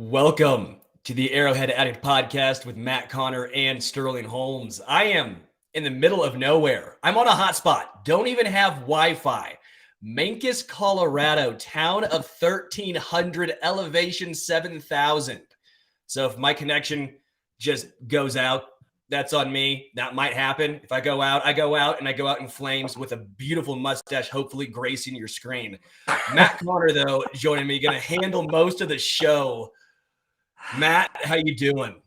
Welcome to the Arrowhead Addict podcast with Matt Connor and Sterling Holmes. I am in the middle of nowhere. I'm on a hotspot. Don't even have Wi-Fi. Mancos, Colorado, town of 1,300, elevation 7,000. So if my connection just goes out, that's on me. That might happen. If I go out, and I go out in flames with a beautiful mustache, hopefully gracing your screen. Matt Connor, though, joining me, going to handle most of the show. Matt, how you doing?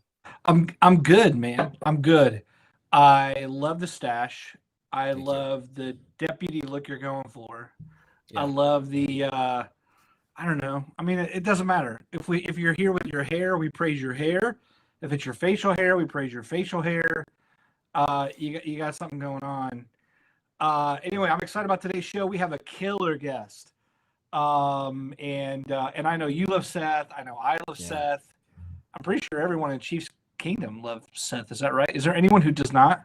I'm good, man. I'm good. I love the stash. I Thank love the deputy look you're going for. Yeah. I love the I don't know. I mean, it doesn't matter. If you're here with your hair, we praise your hair. If it's your facial hair, we praise your facial hair. You got something going on. Anyway, I'm excited about today's show. We have a killer guest. And I know you love Seth. I know I love Seth. I'm pretty sure everyone in Chiefs Kingdom loves Seth. Is that right? Is there anyone who does not?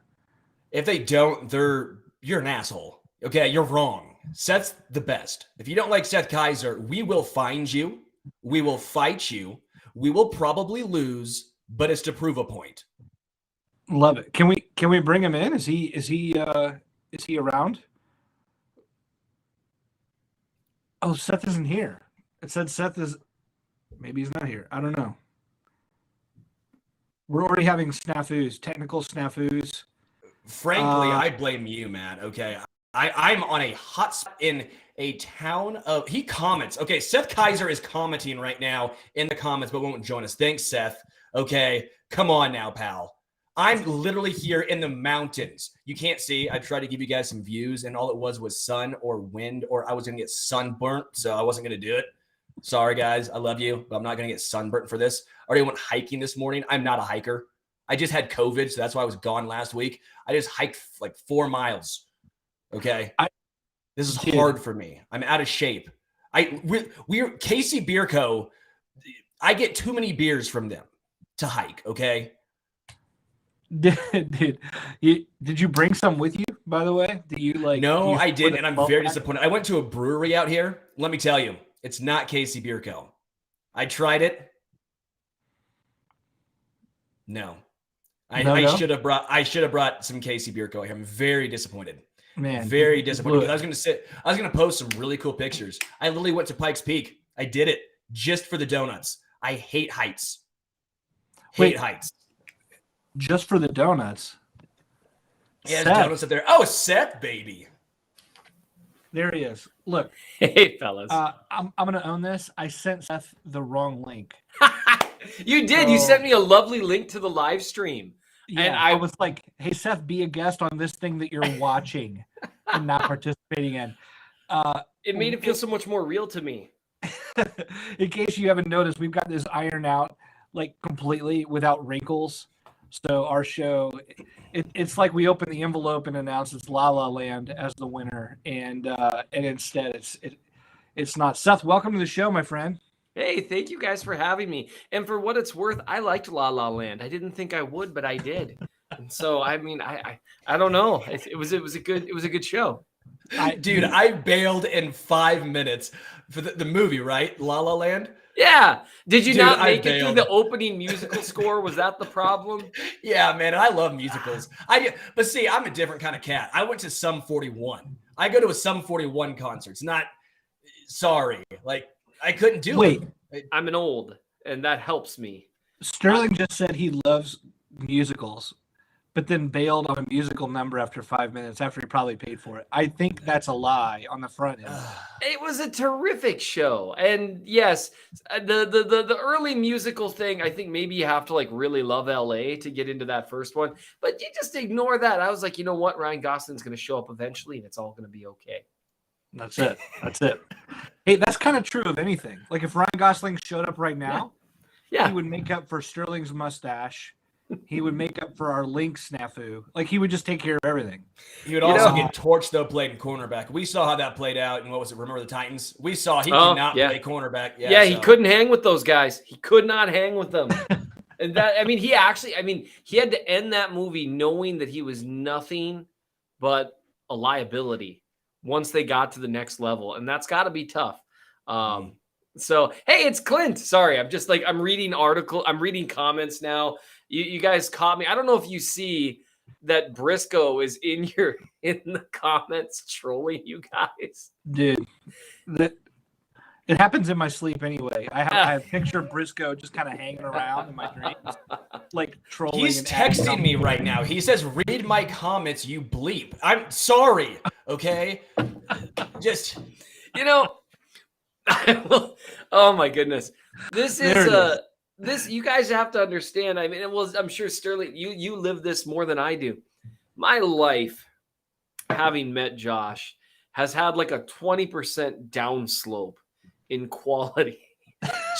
If they don't, you're an asshole. Okay, you're wrong. Seth's the best. If you don't like Seth Keysor, we will find you. We will fight you. We will probably lose, but it's to prove a point. Love it. Can we bring him in? Is he around? Oh, Seth isn't here. It said Seth is. Maybe he's not here. I don't know. We're already having technical snafus. Frankly, I blame you, Matt. Okay, I'm on a hot spot in a town of. He comments. Okay, Seth Keysor is commenting right now in the comments, but won't join us. Thanks, Seth. Okay, come on now, pal. I'm literally here in the mountains. You can't see. I tried to give you guys some views, and all it was sun or wind, or I was going to get sunburnt, so I wasn't going to do it. Sorry, guys. I love you, but I'm not going to get sunburnt for this. I already went hiking this morning. I'm not a hiker. I just had COVID, so that's why I was gone last week. I just hiked like 4 miles. Okay? This is hard for me. I'm out of shape. We're Casey Beer Co. I get too many beers from them to hike, okay? Did you bring some with you, by the way? No, I didn't, and I'm very disappointed. I went to a brewery out here. Let me tell you, it's not Casey Beer Co. I tried it. No. I should have brought some Casey Beer Co. here. I'm very disappointed. Man, very disappointed. Because I was gonna post some really cool pictures. I literally went to Pikes Peak. I did it just for the donuts. I hate heights. Heights. Just for the donuts. Yeah, there's donuts up there. Oh, Seth, baby. There he is. Look. Hey, fellas. I'm going to own this. I sent Seth the wrong link. You did. You sent me a lovely link to the live stream. Yeah, and I was like, hey, Seth, be a guest on this thing that you're watching and not participating in. It made it feel so much more real to me. In case you haven't noticed, we've got this ironed out like completely without wrinkles. So our show, it's like we open the envelope and announce it's La La Land as the winner, and instead it's not. Seth, welcome to the show, my friend. Hey, thank you guys for having me. And for what it's worth, I liked La La Land. I didn't think I would, but I did. And so I mean, I don't know. It was a good show. I bailed in 5 minutes for the movie, right? La La Land. Yeah. Did you not make it through the opening musical score? Was that the problem? Yeah, man. I love musicals. But see, I'm a different kind of cat. I went to Sum 41. I go to a Sum 41 concert. It's not. Sorry, like I couldn't do it. I'm an old, and that helps me. Sterling just said he loves musicals, but then bailed on a musical number after 5 minutes after he probably paid for it. I think that's a lie on the front end. It was a terrific show. And yes, the early musical thing, I think maybe you have to like really love LA to get into that first one. But you just ignore that. I was like, you know what? Ryan Gosling's going to show up eventually and it's all going to be okay. That's it. Hey, that's kind of true of anything. Like if Ryan Gosling showed up right now, he would make up for Sterling's mustache. He would make up for our link snafu. Like he would just take care of everything. He would also get torched though playing cornerback. We saw how that played out. And what was it? Remember the Titans? We saw he could not play cornerback. Yeah, he couldn't hang with those guys. He could not hang with them. And he had to end that movie knowing that he was nothing but a liability once they got to the next level. And that's got to be tough. So, hey, it's Clint. Sorry, I'm reading I'm reading comments now. You guys caught me. I don't know if you see that Briscoe is in the comments trolling you guys. Dude, it happens in my sleep anyway. I have picture Briscoe just kind of hanging around in my dreams, like trolling. He's and adding texting me right now. He says, "Read my comments, you bleep." I'm sorry. Okay, just Oh my goodness, this There it is. this you guys have to understand. I mean, I'm sure Sterling, you live this more than I do. My life, having met Josh, has had like a 20% downslope in quality,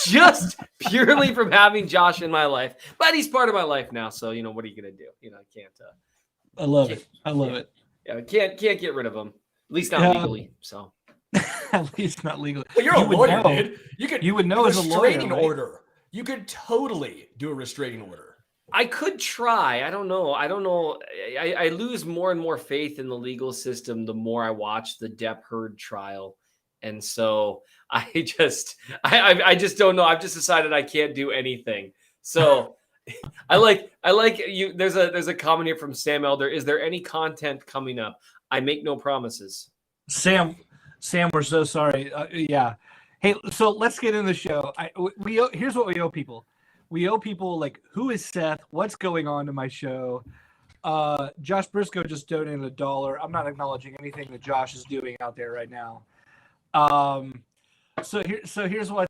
just purely from having Josh in my life. But he's part of my life now, so what are you gonna do? I can't. I love it. I love it. Yeah, can't get rid of him. At least not legally. So. At least not legally. Well, you're a lawyer, dude. You would know as a lawyer, restraining right? order. You could totally do a restraining order. I could try. I don't know. I lose more and more faith in the legal system the more I watch the Depp Heard trial. And so I just don't know. I've just decided I can't do anything. So I like you. There's a comment here from Sam Elder. Is there any content coming up? I make no promises. Sam, we're so sorry. Yeah. Hey, so let's get in the show. Here's what we owe people. We owe people like, who is Seth? What's going on to my show? Josh Briscoe just donated $1. I'm not acknowledging anything that Josh is doing out there right now. So here's what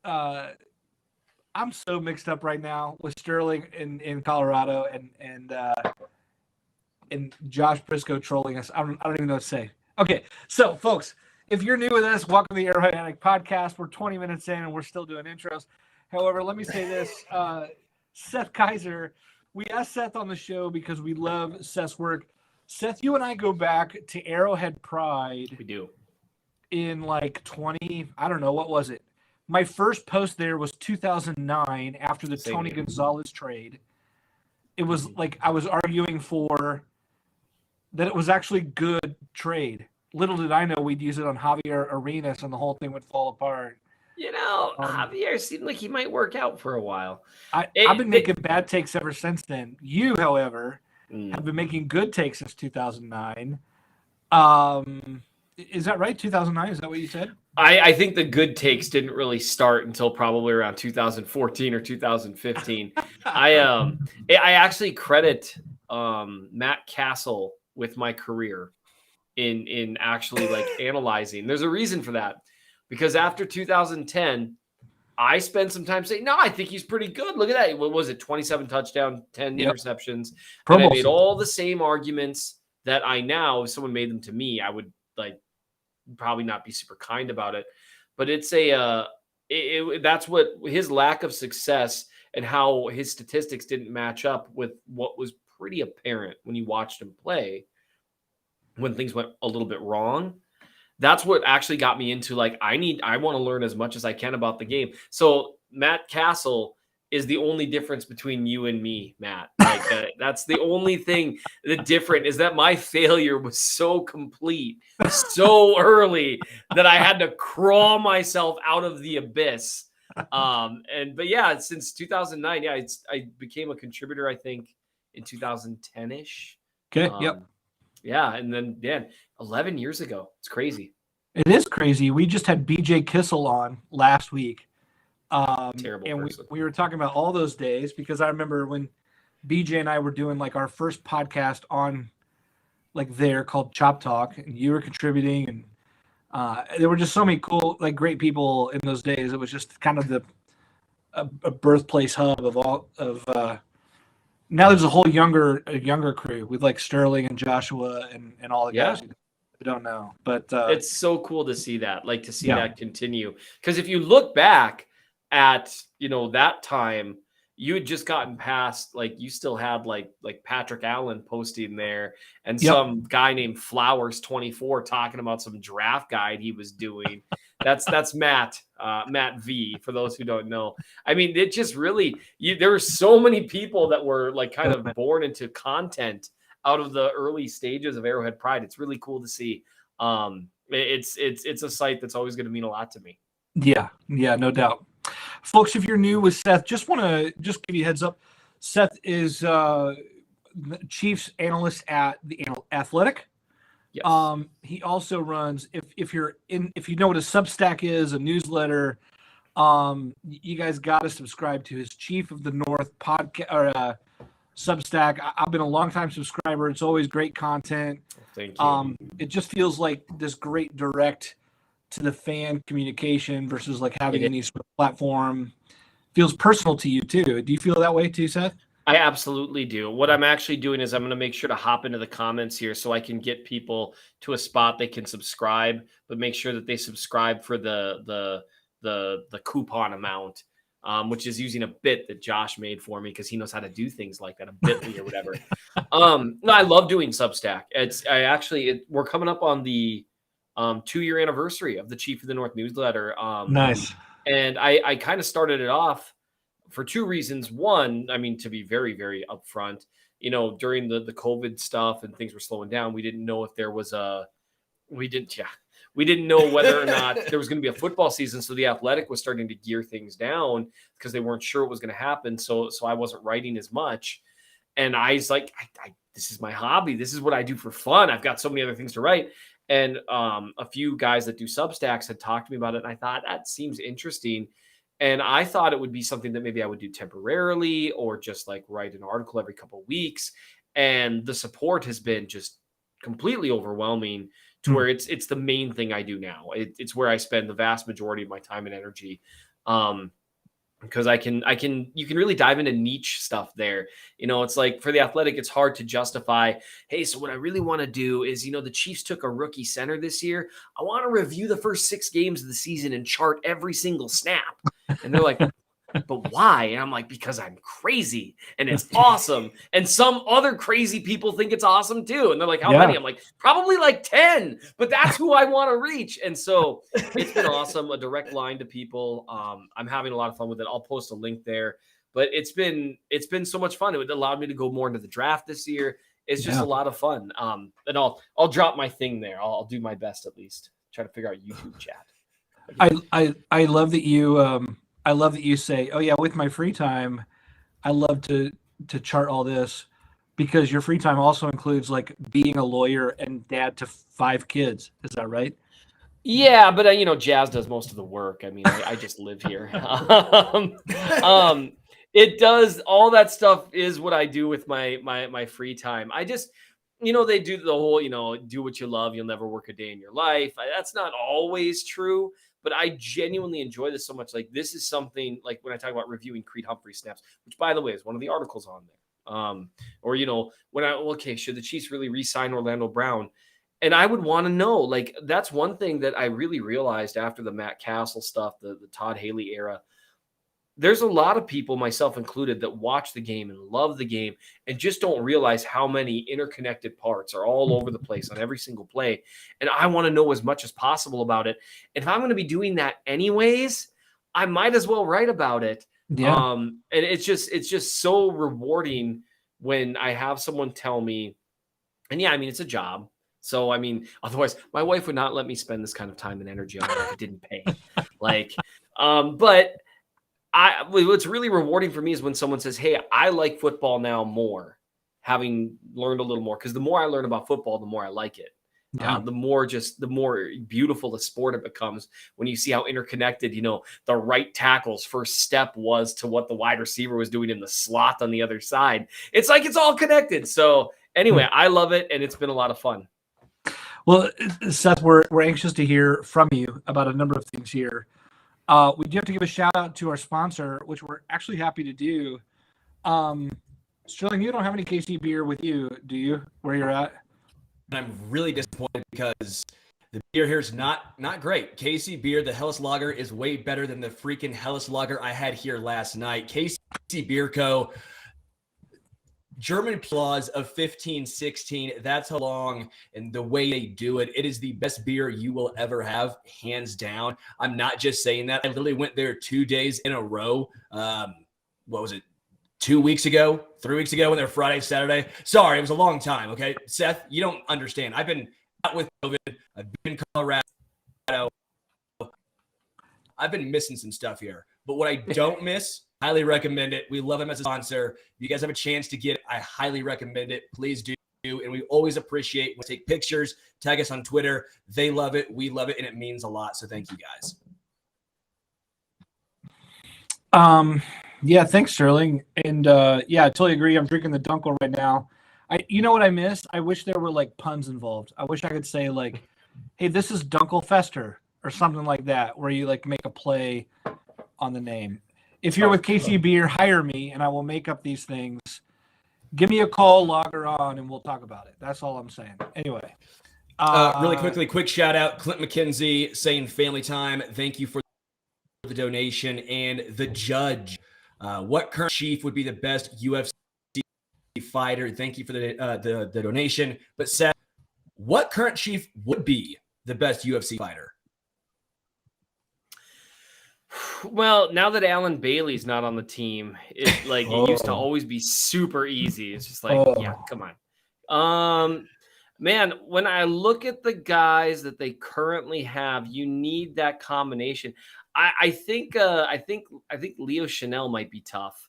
I'm so mixed up right now with Sterling in Colorado and Josh Briscoe trolling us. I don't even know what to say. Okay, so folks, if you're new with us, welcome to the Arrowhead Addict podcast. We're 20 minutes in and we're still doing intros. However, let me say this. Seth Keysor, we asked Seth on the show because we love Seth's work. Seth, you and I go back to Arrowhead Pride. We do. In like 20, I don't know, what was it? My first post there was 2009 after the Tony Gonzalez trade. It was like I was arguing for that it was actually good trade. Little did I know we'd use it on Javier Arenas and the whole thing would fall apart. Javier seemed like he might work out for a while. I've been making bad takes ever since then. You, however, have been making good takes since 2009. Is that right? 2009? Is that what you said? I think the good takes didn't really start until probably around 2014 or 2015. I actually credit Matt Castle with my career in actually like analyzing. There's a reason for that, because after 2010, I spent some time saying, no, I think he's pretty good. Look at that. What was it? 27 touchdowns, 10 interceptions. And I made all the same arguments that if someone made them to me, I would like probably not be super kind about it. But it's that's what his lack of success and how his statistics didn't match up with what was pretty apparent when you watched him play when things went a little bit wrong. That's what actually got me into like, I want to learn as much as I can about the game. So Matt Castle is the only difference between you and me, Matt. Like that's the only thing that different is that my failure was so complete so early that I had to crawl myself out of the abyss. But yeah, since 2009, I became a contributor, I think in 2010-ish. Okay. Yep. Yeah. And then 11 years ago. It's crazy. It is crazy. We just had BJ Kissel on last week. Terrible and person. we were talking about all those days because I remember when BJ and I were doing like our first podcast on like there called Chop Talk, and you were contributing, and there were just so many cool, like great people in those days. It was just kind of a birthplace hub of all of. Now there's a whole younger crew with like Sterling and Joshua and all the guys who don't know, but it's so cool to see that, like to see that continue. Because if you look back at that time, you had just gotten past, like you still had like Patrick Allen posting there and some guy named Flowers 24 talking about some draft guide he was doing. That's Matt V, for those who don't know. I mean, it just really there were so many people that were like kind of born into content out of the early stages of Arrowhead Pride. It's really cool to see. It's a site that's always going to mean a lot to me. Yeah, no doubt. Folks, if you're new with Seth, just want to just give you a heads up. Seth is Chiefs analyst at the Athletic. Yes. He also runs, if you know what a Substack is, a newsletter. You guys got to subscribe to his Chief of the North podcast or Substack. I've been a longtime subscriber. It's always great content. Thank you. It just feels like this great direct to the fan communication versus like having any sort of platform. Feels personal to you too. Do you feel that way too, Seth? I absolutely do. What I'm actually doing is I'm going to make sure to hop into the comments here so I can get people to a spot they can subscribe, but make sure that they subscribe for the coupon amount, which is using a bit that Josh made for me because he knows how to do things like that, a Bitly or whatever. No, I love doing Substack. We're coming up on the 2-year anniversary of the Chief of the North newsletter. Nice. And I kind of started it off for 2 reasons. One, I mean, to be very, very upfront, during the COVID stuff and things were slowing down, we didn't know if there was we didn't know whether or not there was going to be a football season. So the Athletic was starting to gear things down because they weren't sure what was going to happen. So I wasn't writing as much. And I was like, this is my hobby. This is what I do for fun. I've got so many other things to write. And a few guys that do Substacks had talked to me about it. And I thought that seems interesting. And I thought it would be something that maybe I would do temporarily or just like write an article every couple of weeks. And the support has been just completely overwhelming to where it's the main thing I do now. It's where I spend the vast majority of my time and energy. Because you can really dive into niche stuff there. It's like for the Athletic, it's hard to justify, hey, so what I really want to do is, the Chiefs took a rookie center this year. I want to review the first 6 games of the season and chart every single snap. And they're like, but why? And I'm like, because I'm crazy and it's awesome. And some other crazy people think it's awesome too. And they're like, how many? I'm like, probably like 10, but that's who I want to reach. And so it's been awesome. A direct line to people. I'm having a lot of fun with it. I'll post a link there, but it's been so much fun. It allowed me to go more into the draft this year. It's just a lot of fun. And I'll drop my thing there. I'll do my best, at least try to figure out YouTube chat. I love that you, I love that you say, oh yeah, with my free time, I love to chart all this, because your free time also includes like being a lawyer and dad to 5 kids. Is that right? Yeah, but Jazz does most of the work. I mean, I just live here. It does, all that stuff is what I do with my free time. I just, they do the whole, do what you love, you'll never work a day in your life. That's not always true. But I genuinely enjoy this so much. Like, this is something like when I talk about reviewing Creed Humphrey snaps, which, by the way, is one of the articles on there. Or, should the Chiefs really re-sign Orlando Brown? And I would want to know, like, that's one thing that I really realized after the Matt Castle stuff, the Todd Haley era. There's a lot of people, myself included, that watch the game and love the game and just don't realize how many interconnected parts are all over the place on every single play. And I want to know as much as possible about it. And if I'm going to be doing that anyways, I might as well write about it. Yeah. And it's just so rewarding when I have someone tell me, and yeah, I mean, it's a job. So, I mean, otherwise my wife would not let me spend this kind of time and energy on it if it didn't pay. But what's really rewarding for me is when someone says, hey, I like football now more, having learned a little more, because the more I learn about football, the more I like it. Yeah. The more beautiful the sport it becomes when you see how interconnected, the right tackle's first step was to what the wide receiver was doing in the slot on the other side. It's like it's all connected. So anyway, I love it, and it's been a lot of fun. Well, Seth, we're anxious to hear from you about a number of things here. We do have to give a shout out to our sponsor, which we're actually happy to do. Sterling, you don't have any KC beer with you, do you, where you're at? I'm really disappointed because the beer here is not great. KC beer, the Helles Lager, is way better than the freaking Helles Lager I had here last night. KC Beer Co., German applause of 1516. That's how long and the way they do it. It is the best beer you will ever have, hands down. I'm not just saying that. I literally went there 2 days in a row. What was it? 2 weeks ago, 3 weeks ago, when they're Friday, Saturday. Sorry, it was a long time. Okay, Seth, you don't understand. I've been out with COVID. I've been in Colorado. I've been missing some stuff here. But what I don't miss, highly recommend it. We love him as a sponsor. If you guys have a chance to get it, I highly recommend it. Please do. And we always appreciate when we take pictures, tag us on Twitter. They love it. We love it. And it means a lot. So thank you guys. Yeah, thanks, Sterling. And yeah, I totally agree. I'm drinking the Dunkel right now. You know what I miss? I wish there were like puns involved. I wish I could say like, hey, this is Dunkel Fester or something like that, where you like make a play on the name. If you're with KC Beer, hire me and I will make up these things. Give me a call, log her on, and we'll talk about it. That's all I'm saying. Anyway. Really quickly, quick shout out. Clint McKenzie saying family time. Thank you for the donation. And the judge. What current chief would be the best UFC fighter? Thank you for the donation. But Seth, what current chief would be the best UFC fighter? Well, now that Alan Bailey's not on the team, it like it used to always be super easy. It's just like, yeah, come on. Man, when I look at the guys that they currently have, you need that combination. I think Leo Chanel might be tough.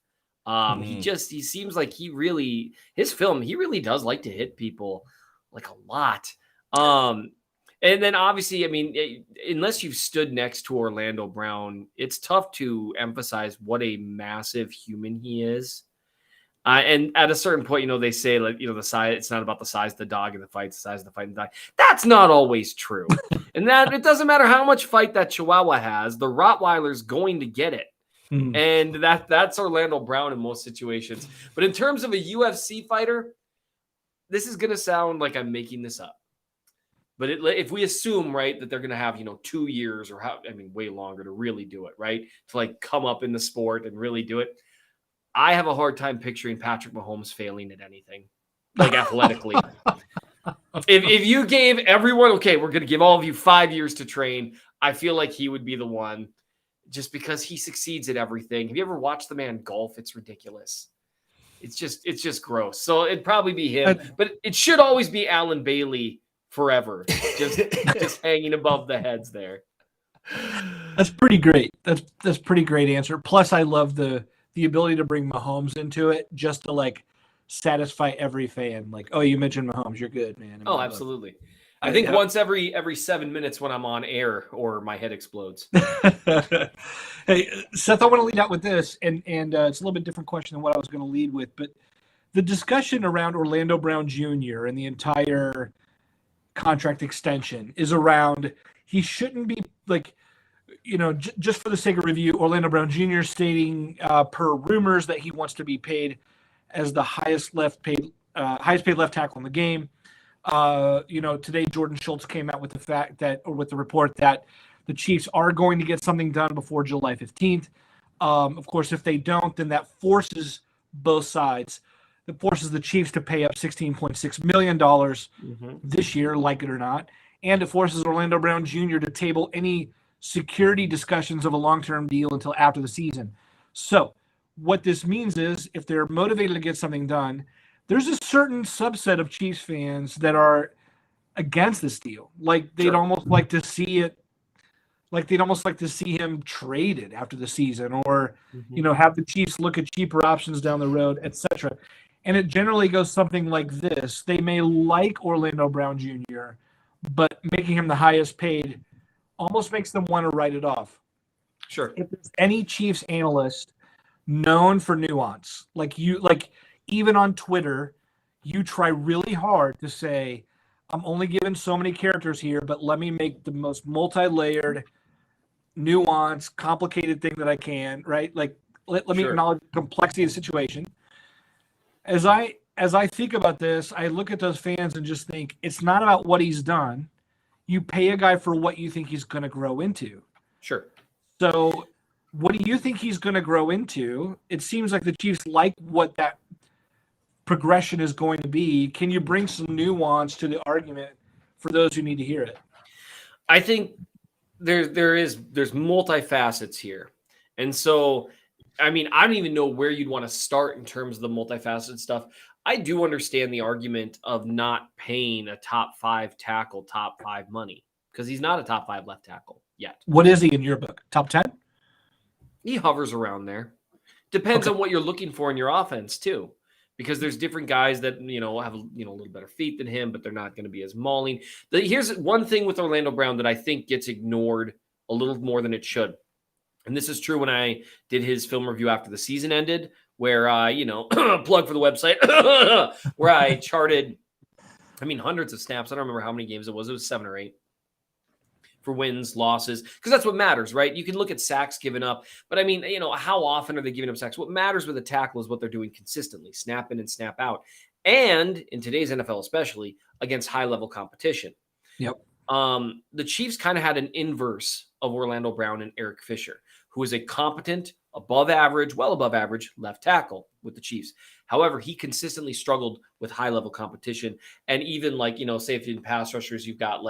He seems like he really does like to hit people like a lot. And then obviously, I mean, unless you've stood next to Orlando Brown, it's tough to emphasize what a massive human he is. And at a certain point, they say like, the size, it's not about the size of the dog in the fight, it's the size of the fight in the dog. That's not always true. And that it doesn't matter how much fight that Chihuahua has, the Rottweiler's going to get it. And that's Orlando Brown in most situations. But in terms of a UFC fighter, this is going to sound like I'm making this up. But if we assume, right, that they're going to have, 2 years or way longer to really do it, right, to like come up in the sport and really do it, I have a hard time picturing Patrick Mahomes failing at anything, like athletically. If you gave everyone, okay, we're going to give all of you 5 years to train, I feel like he would be the one just because he succeeds at everything. Have you ever watched the man golf? It's ridiculous. It's just gross. So it'd probably be him, but it should always be Alan Bailey forever, just hanging above the heads there. That's pretty great. That's pretty great answer. Plus, I love the ability to bring Mahomes into it just to like satisfy every fan. Like, oh, you mentioned Mahomes, you're good, man. Oh, absolutely. I think once every 7 minutes when I'm on air or my head explodes. Hey, Seth, I want to lead out with this, and it's a little bit different question than what I was going to lead with, but the discussion around Orlando Brown Jr. and the entire contract extension is around he shouldn't be like, just for the sake of review, Orlando Brown Jr. stating per rumors that he wants to be paid as the highest paid left tackle in the game. Today Jordan Schultz came out with the report that the Chiefs are going to get something done before July 15th. Of course, if they don't, then that forces both sides. It forces the Chiefs to pay up $16.6 million this year, like it or not. And it forces Orlando Brown Jr. to table any security discussions of a long-term deal until after the season. So what this means is if they're motivated to get something done, there's a certain subset of Chiefs fans that are against this deal. Like they'd almost like to see it. Like they'd almost like to see him traded after the season or, have the Chiefs look at cheaper options down the road, etc. And it generally goes something like this. They may like Orlando Brown Jr., but making him the highest paid almost makes them want to write it off. Sure. If there's any Chiefs analyst known for nuance, even on Twitter, you try really hard to say, I'm only given so many characters here, but let me make the most multi-layered, nuanced, complicated thing that I can, right? Like, let me acknowledge the complexity of the situation. As I think about this, I look at those fans and just think it's not about what he's done. You pay a guy for what you think he's going to grow into. Sure. So what do you think he's going to grow into? It seems like the Chiefs like what that progression is going to be. Can you bring some nuance to the argument for those who need to hear it? I think there's multifacets here. And so, I don't even know where you'd want to start in terms of the multifaceted stuff. I do understand the argument of not paying a top 5 tackle, top 5 money, because he's not a top 5 left tackle. yet. What is he in your book? Top 10? He hovers around there. Depends Okay. on what you're looking for in your offense too, because there's different guys that have a little better feet than him, but they're not going to be as mauling. Here's one thing with Orlando Brown that I think gets ignored a little more than it should, and this is true when I did his film review after the season ended, where plug for the website, where I charted, hundreds of snaps. I don't remember how many games it was. It was 7 or 8. For wins, losses, because that's what matters, right? You can look at sacks given up, but how often are they giving up sacks? What matters with a tackle is what they're doing consistently, snap in and snap out. And in today's NFL, especially against high-level competition. Yep. The Chiefs kind of had an inverse of Orlando Brown and Eric Fisher, who is a competent, above average, well above average left tackle with the Chiefs. However, he consistently struggled with high-level competition. And even say if in pass rushers, you've got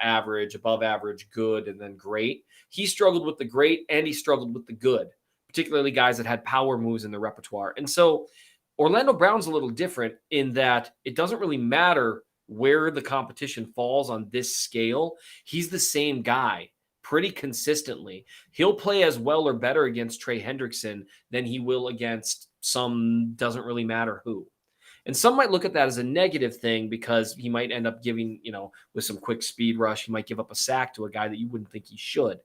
average, above average, good, and then great. He struggled with the great and he struggled with the good, particularly guys that had power moves in their repertoire. And so Orlando Brown's a little different in that it doesn't really matter where the competition falls on this scale. He's the same guy pretty consistently. He'll play as well or better against Trey Hendrickson than he will against some doesn't really matter who. And some might look at that as a negative thing because he might end up giving, with some quick speed rush, he might give up a sack to a guy that you wouldn't think he should.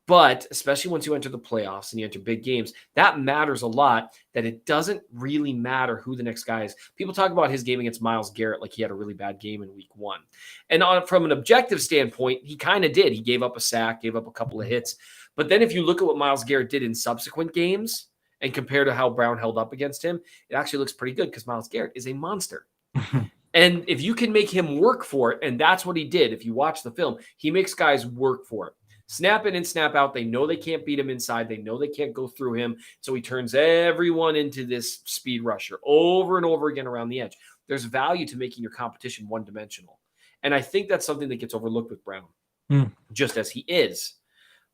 But especially once you enter the playoffs and you enter big games, that matters a lot, that it doesn't really matter who the next guy is. People talk about his game against Myles Garrett like he had a really bad game in week 1. And from an objective standpoint, he kind of did. He gave up a sack, gave up a couple of hits. But then if you look at what Myles Garrett did in subsequent games and compare to how Brown held up against him, it actually looks pretty good because Myles Garrett is a monster. And if you can make him work for it, and that's what he did. If you watch the film, he makes guys work for it. Snap in and snap out. They know they can't beat him inside. They know they can't go through him. So he turns everyone into this speed rusher over and over again around the edge. There's value to making your competition one-dimensional. And I think that's something that gets overlooked with Brown, just as he is.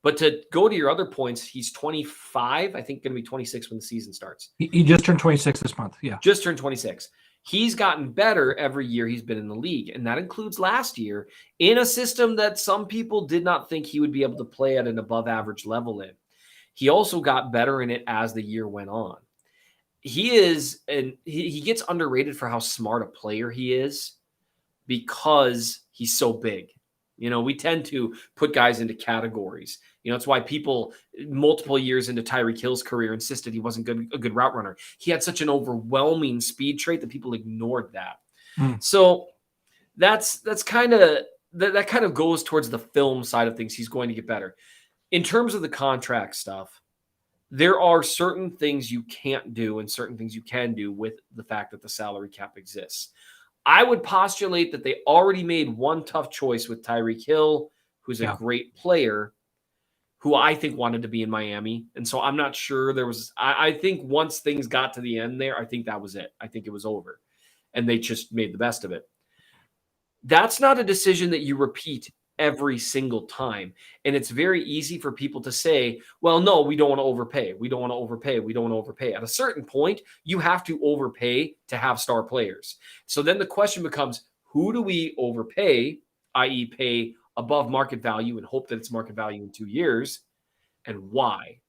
But to go to your other points, he's 25, I think going to be 26 when the season starts. He just turned 26 this month, yeah. Just turned 26. He's gotten better every year he's been in the league, and that includes last year in a system that some people did not think he would be able to play at an above-average level in. He also got better in it as the year went on. He gets underrated for how smart a player he is because he's so big. We tend to put guys into categories. It's why people multiple years into Tyreek Hill's career insisted he wasn't a good route runner. He had such an overwhelming speed trait that people ignored that. So that's kind of goes towards the film side of things. He's going to get better. In terms of the contract stuff, there are certain things you can't do and certain things you can do with the fact that the salary cap exists. I would postulate that they already made one tough choice with Tyreek Hill, who's a great player, who I think wanted to be in Miami. And so I'm not sure I think once things got to the end there, I think that was it. I think it was over. And they just made the best of it. That's not a decision that you repeat every single time. And it's very easy for people to say, well, no, we don't want to overpay. We don't want to overpay. We don't want to overpay. At a certain point, you have to overpay to have star players. So then the question becomes, who do we overpay, i.e. pay above market value and hope that it's market value in 2 years, and why?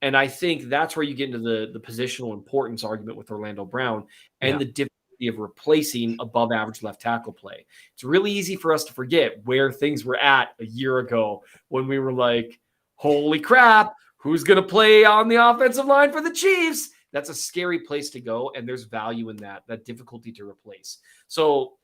And I think that's where you get into the positional importance argument with Orlando Brown and the difficulty of replacing above average left tackle play. It's really easy for us to forget where things were at a year ago when we were like, holy crap, who's going to play on the offensive line for the Chiefs? That's a scary place to go, and there's value in that difficulty to replace. So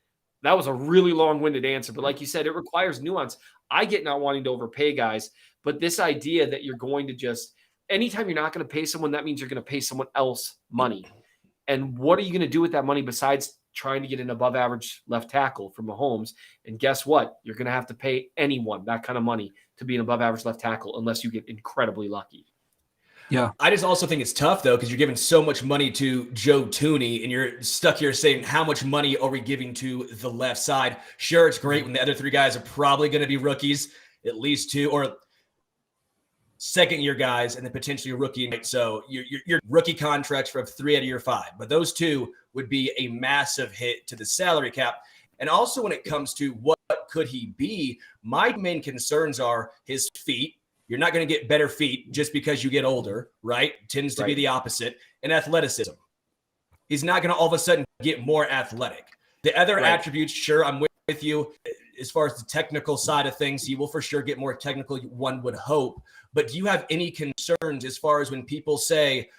that was a really long-winded answer, but like you said, it requires nuance. I get not wanting to overpay guys, but this idea that you're going to just, anytime you're not going to pay someone, that means you're going to pay someone else money. And what are you going to do with that money besides trying to get an above average left tackle from Mahomes? And guess what? You're going to have to pay anyone that kind of money to be an above average left tackle unless you get incredibly lucky. Yeah. I just also think it's tough, though, because you're giving so much money to Joe Thuney, and you're stuck here saying, how much money are we giving to the left side? Sure, it's great when the other 3 guys are probably going to be rookies, at least 2, or second-year guys, and then potentially a rookie. So your rookie contracts for 3 out of your 5. But those 2 would be a massive hit to the salary cap. And also when it comes to what could he be? My main concerns are his feet. You're not going to get better feet just because you get older, right? Tends to be the opposite. And athleticism. He's not going to all of a sudden get more athletic. The other attributes, sure, I'm with you. As far as the technical side of things, he will for sure get more technical, one would hope. But do you have any concerns as far as when people say,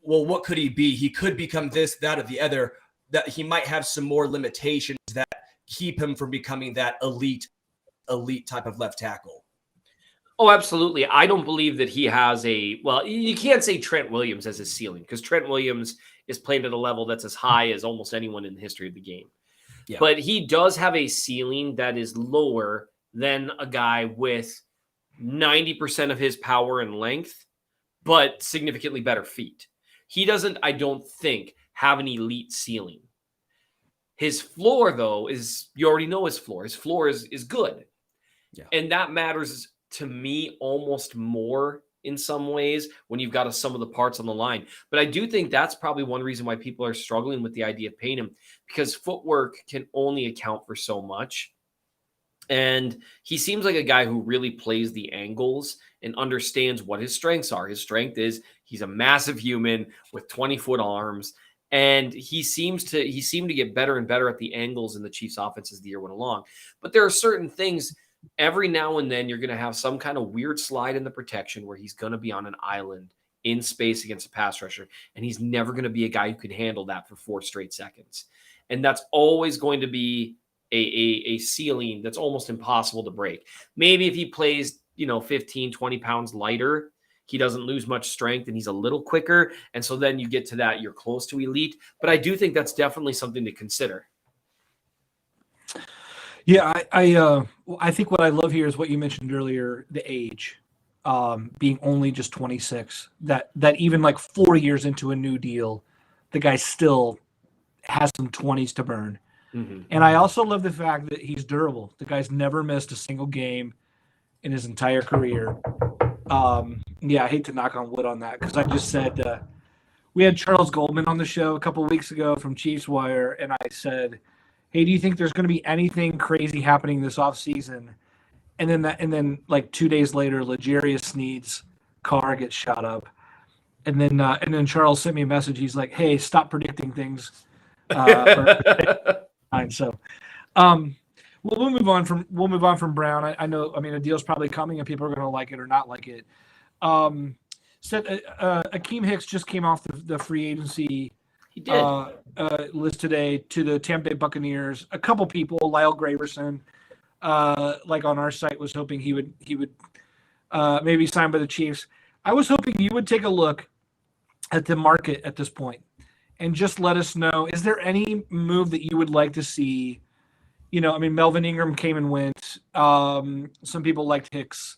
well, what could he be? He could become this, that, or the other, that he might have some more limitations that keep him from becoming that elite type of left tackle? Oh, absolutely. I don't believe that he has well, you can't say Trent Williams has his ceiling, because Trent Williams is playing at a level that's as high as almost anyone in the history of the game. Yeah. But he does have a ceiling that is lower than a guy with 90% of his power and length, but significantly better feet. He doesn't, I don't think, have an elite ceiling. His floor, though, is, you already know his floor. His floor is good. Yeah. And that matters to me almost more in some ways when you've got some of the parts on the line. But I do think that's probably one reason why people are struggling with the idea of paying him, because footwork can only account for so much. And he seems like a guy who really plays the angles and understands what his strengths are. His strength is he's a massive human with 20-foot arms. And he seemed to get better and better at the angles in the Chiefs offense as the year went along. But there are certain things, every now and then you're going to have some kind of weird slide in the protection where he's going to be on an island in space against a pass rusher. And he's never going to be a guy who can handle that for 4 straight seconds. And that's always going to be a ceiling that's almost impossible to break. Maybe if he plays, 15, 20 pounds lighter, he doesn't lose much strength and he's a little quicker. And so then you get to that, you're close to elite. But I do think that's definitely something to consider. Yeah, I think what I love here is what you mentioned earlier, the age, being only just 26, that even like 4 years into a new deal, the guy still has some 20s to burn. Mm-hmm. And I also love the fact that he's durable. The guy's never missed a single game in his entire career. I hate to knock on wood on that, because I just said we had Charles Goldman on the show a couple of weeks ago from Chiefs Wire, and I said, hey, do you think there's going to be anything crazy happening this offseason? And then like 2 days later, L'Jarius Sneed's car gets shot up. And then Charles sent me a message. He's like, hey, stop predicting things. So we'll move on from Brown. I know, a deal's probably coming and people are going to like it or not like it. Akeem Hicks just came off the free agency list today to the Tampa Bay Buccaneers. A couple people, Lyle Graverson, like on our site, was hoping he would maybe sign by the Chiefs. I was hoping you would take a look at the market at this point and just let us know, is there any move that you would like to see? Melvin Ingram came and went. Some people liked Hicks.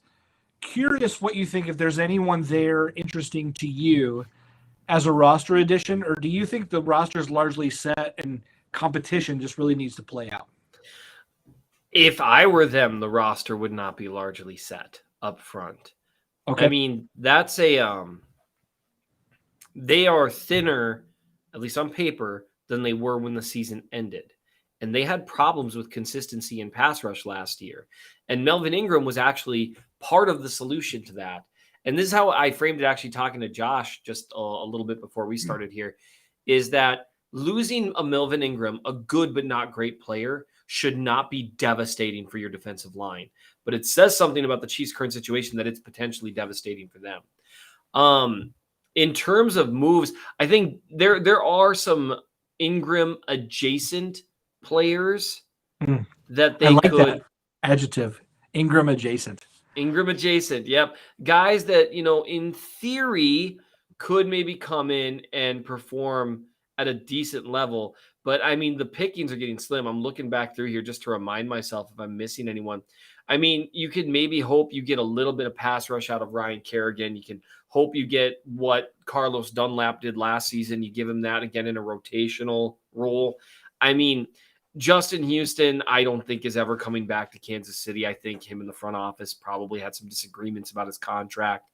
Curious what you think, if there's anyone there interesting to you as a roster addition, or do you think the roster is largely set and competition just really needs to play out? If I were them, the roster would not be largely set up front. Okay. That's they are thinner, at least on paper, than they were when the season ended. And they had problems with consistency in pass rush last year. And Melvin Ingram was actually part of the solution to that. And this is how I framed it, actually talking to Josh just a little bit before we started here, is that losing a Melvin Ingram, a good but not great player, should not be devastating for your defensive line. But it says something about the Chiefs' current situation that it's potentially devastating for them. In terms of moves, I think there are some Ingram adjacent players that they could. That adjective, Ingram adjacent. Ingram adjacent, yep. Guys that, in theory could maybe come in and perform at a decent level. But, the pickings are getting slim. I'm looking back through here just to remind myself if I'm missing anyone. You could maybe hope you get a little bit of pass rush out of Ryan Kerrigan. You can hope you get what Carlos Dunlap did last season. You give him that again in a rotational role. Justin Houston, I don't think is ever coming back to Kansas City. I think him in the front office probably had some disagreements about his contract.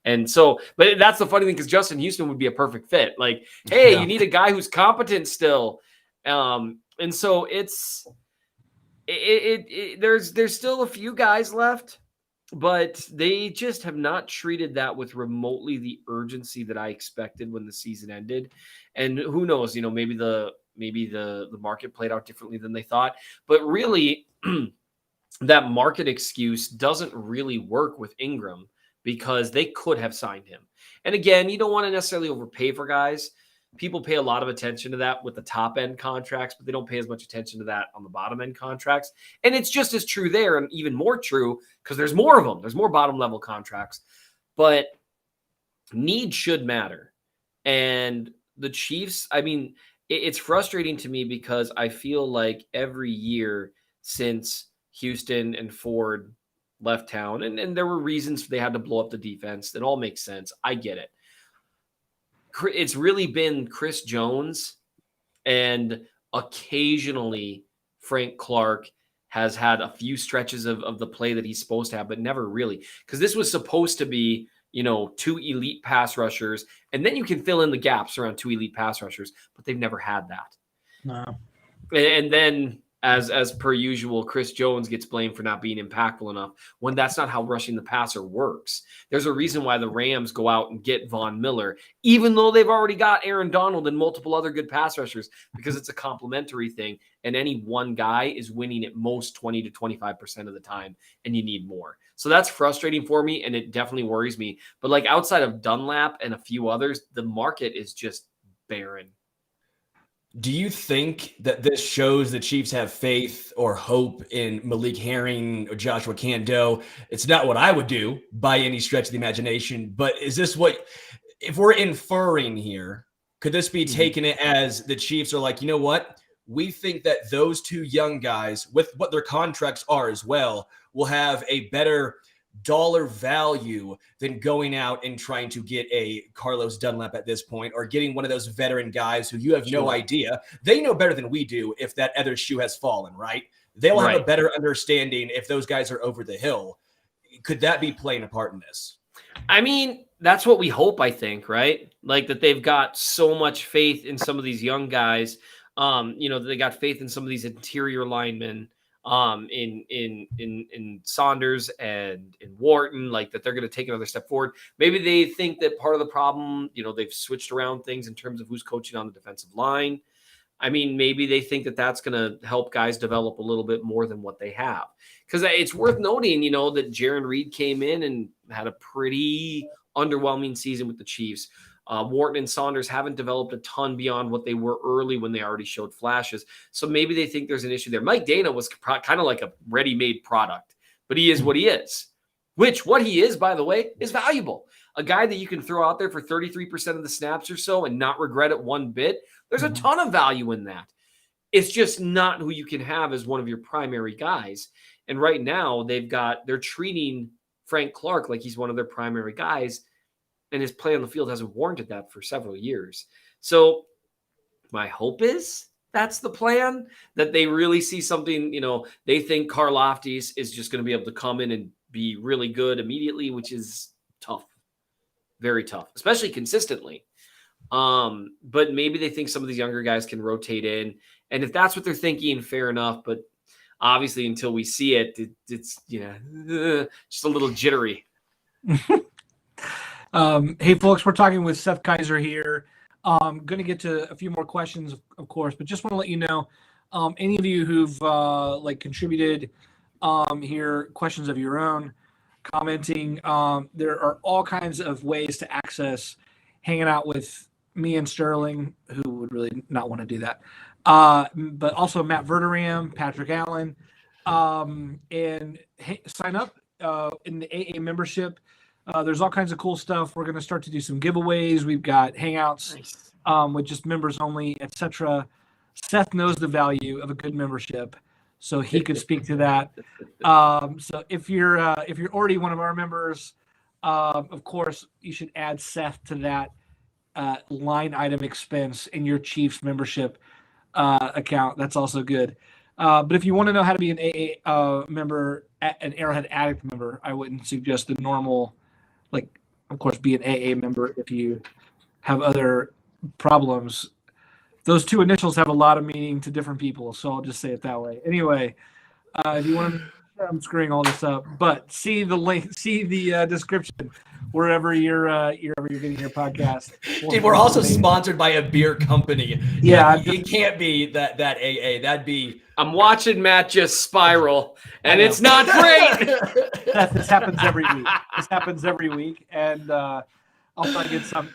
And so, but that's the funny thing, because Justin Houston would be a perfect fit. Like, hey, You need a guy who's competent still. And so it's there's still a few guys left, but they just have not treated that with remotely the urgency that I expected when the season ended. And who knows, maybe the market played out differently than they thought. But really, that market excuse doesn't really work with Ingram because they could have signed him. And again, you don't want to necessarily overpay for guys. People pay a lot of attention to that with the top end contracts, but they don't pay as much attention to that on the bottom end contracts. And it's just as true there, and even more true because there's more of them. There's more bottom level contracts, but need should matter. And the Chiefs, I mean, it's frustrating to me because I feel like every year since Houston and Ford left town, and there were reasons they had to blow up the defense. That all makes sense. I get it. It's really been Chris Jones, and occasionally Frank Clark has had a few stretches of the play that he's supposed to have, but never really. Because this was supposed to be, two elite pass rushers, and then you can fill in the gaps around two elite pass rushers, but they've never had that. No. And then, as per usual, Chris Jones gets blamed for not being impactful enough when that's not how rushing the passer works. There's a reason why the Rams go out and get Von Miller, even though they've already got Aaron Donald and multiple other good pass rushers, because it's a complementary thing. And any one guy is winning at most 20 to 25% of the time, and you need more. So that's frustrating for me, and it definitely worries me. But like outside of Dunlap and a few others, the market is just barren. Do you think that this shows the Chiefs have faith or hope in Malik Herring or Joshua Kando? It's not what I would do by any stretch of the imagination, but is this what, if we're inferring here, could this be taken as the Chiefs are like, you know what? We think that those two young guys, with what their contracts are as well, will have a better dollar value than going out and trying to get a Carlos Dunlap at this point, or getting one of those veteran guys who you have no idea. They know better than we do if that other shoe has fallen, right? They'll have a better understanding if those guys are over the hill. Could that be playing a part in this? I mean, that's what we hope, I think, right? Like that they've got so much faith in some of these young guys. They got faith in some of these interior linemen. In Saunders and in Wharton, like that they're going to take another step forward. Maybe they think that part of the problem, they've switched around things in terms of who's coaching on the defensive line. I mean, maybe they think that that's going to help guys develop a little bit more than what they have. Because it's worth noting, that Jaron Reed came in and had a pretty underwhelming season with the Chiefs. Wharton and Saunders haven't developed a ton beyond what they were early when they already showed flashes. So maybe they think there's an issue there. Mike Dana was kind of like a ready-made product, but he is what he is, which what he is, by the way, is valuable. A guy that you can throw out there for 33% of the snaps or so and not regret it one bit. There's a ton of value in that. It's just not who you can have as one of your primary guys. And right now they're treating Frank Clark like he's one of their primary guys, and his play on the field hasn't warranted that for several years. So my hope is that's the plan, that they really see something, they think Karlaftis is just going to be able to come in and be really good immediately, which is tough, very tough, especially consistently. But maybe they think some of these younger guys can rotate in. And if that's what they're thinking, fair enough. But obviously until we see it, it's just a little jittery. Hey, folks, we're talking with Seth Keysor here. Going to get to a few more questions, of course, but just want to let you know, any of you who've contributed here, questions of your own, commenting, there are all kinds of ways to access hanging out with me and Sterling, who would really not want to do that, but also Matt Verderam, Patrick Allen, and sign up in the AA membership. There's all kinds of cool stuff. We're going to start to do some giveaways. We've got hangouts with just members only, etc. Seth knows the value of a good membership, so he could speak to that. So if you're already one of our members, of course, you should add Seth to that line item expense in your Chiefs membership account. That's also good. But if you want to know how to be an AA member, an Arrowhead Addict member, I wouldn't suggest the normal. Of course, be an AA member if you have other problems. Those two initials have a lot of meaning to different people, so I'll just say it that way. Anyway, If you want to, I'm screwing all this up, but see the link, see the description wherever you're getting your podcast. Dude, we're also sponsored by a beer company. Yeah, it can't be that AA. That'd be. I'm watching Matt just spiral, and it's not great. Seth, this happens every week. This happens every week, and I'll probably get some